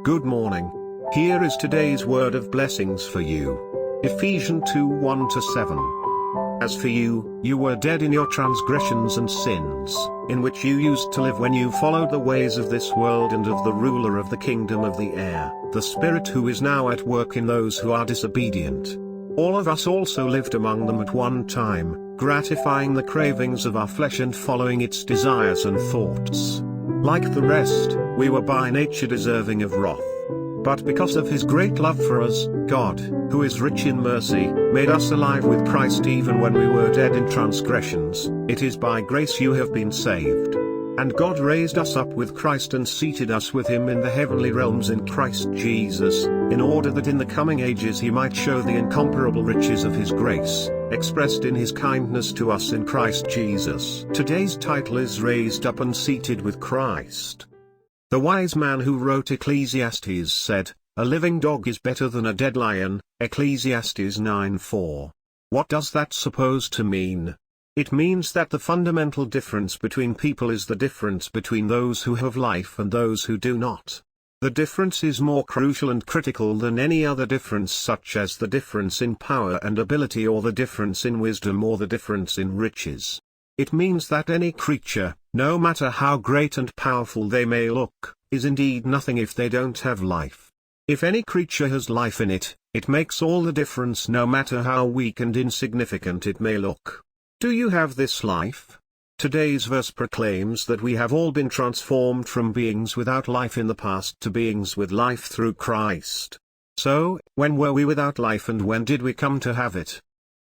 Good morning. Here is today's word of blessings for you. Ephesians 2:1-7. As for you, you were dead in your transgressions and sins, in which you used to live when you followed the ways of this world and of the ruler of the kingdom of the air, the Spirit who is now at work in those who are disobedient. All of us also lived among them at one time, gratifying the cravings of our flesh and following its desires and thoughts. Like the rest, we were by nature deserving of wrath. But because of his great love for us, God, who is rich in mercy, made us alive with Christ even when we were dead in transgressions. It is by grace you have been saved. And God raised us up with Christ and seated us with him in the heavenly realms in Christ Jesus, in order that in the coming ages he might show the incomparable riches of his grace, expressed in his kindness to us in Christ Jesus. Today's title is Raised Up and Seated with Christ. The wise man who wrote Ecclesiastes said, "A living dog is better than a dead lion," Ecclesiastes 9:4. What does that supposed to mean? It means that the fundamental difference between people is the difference between those who have life and those who do not. The difference is more crucial and critical than any other difference, such as the difference in power and ability or the difference in wisdom or the difference in riches. It means that any creature, no matter how great and powerful they may look, is indeed nothing if they don't have life. If any creature has life in it, it makes all the difference no matter how weak and insignificant it may look. Do you have this life? Today's verse proclaims that we have all been transformed from beings without life in the past to beings with life through Christ. So, when were we without life and when did we come to have it?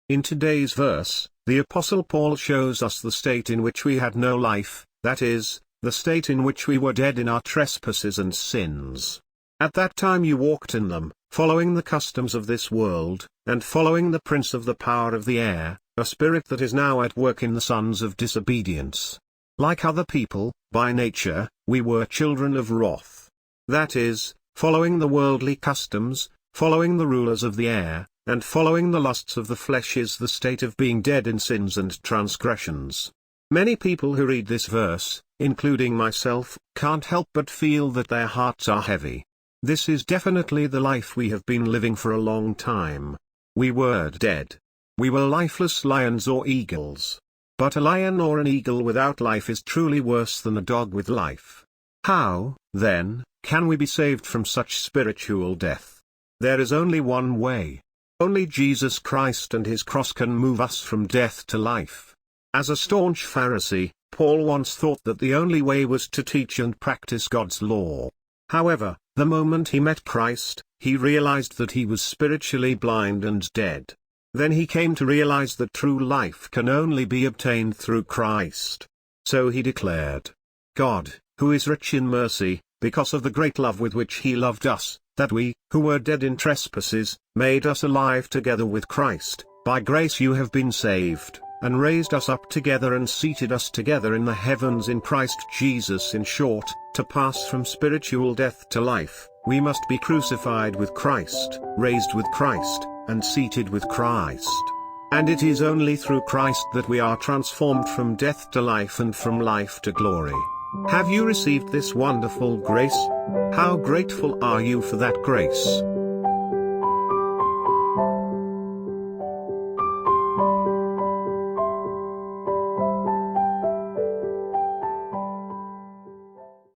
In today's verse, the Apostle Paul shows us the state in which we had no life, that is, the state in which we were dead in our trespasses and sins. At that time you walked in them, following the customs of this world, and following the prince of the power of the air, a spirit that is now at work in the sons of disobedience. Like other people, by nature, we were children of wrath. That is, following the worldly customs, following the rulers of the air, and following the lusts of the flesh is the state of being dead in sins and transgressions. Many people who read this verse, including myself, can't help but feel that their hearts are heavy. This is definitely the life we have been living for a long time. We were dead. We were lifeless lions or eagles. But a lion or an eagle without life is truly worse than a dog with life. How, then, can we be saved from such spiritual death? There is only one way. Only Jesus Christ and his cross can move us from death to life. As a staunch Pharisee, Paul once thought that the only way was to teach and practice God's law. However, the moment he met Christ, he realized that he was spiritually blind and dead. Then he came to realize that true life can only be obtained through Christ. So he declared, "God, who is rich in mercy, because of the great love with which he loved us, that we, who were dead in trespasses, made us alive together with Christ. By grace you have been saved, and raised us up together and seated us together in the heavens in Christ Jesus." In short, to pass from spiritual death to life, we must be crucified with Christ, raised with Christ, and seated with Christ. And it is only through Christ that we are transformed from death to life and from life to glory. Have you received this wonderful grace? How grateful are you for that grace?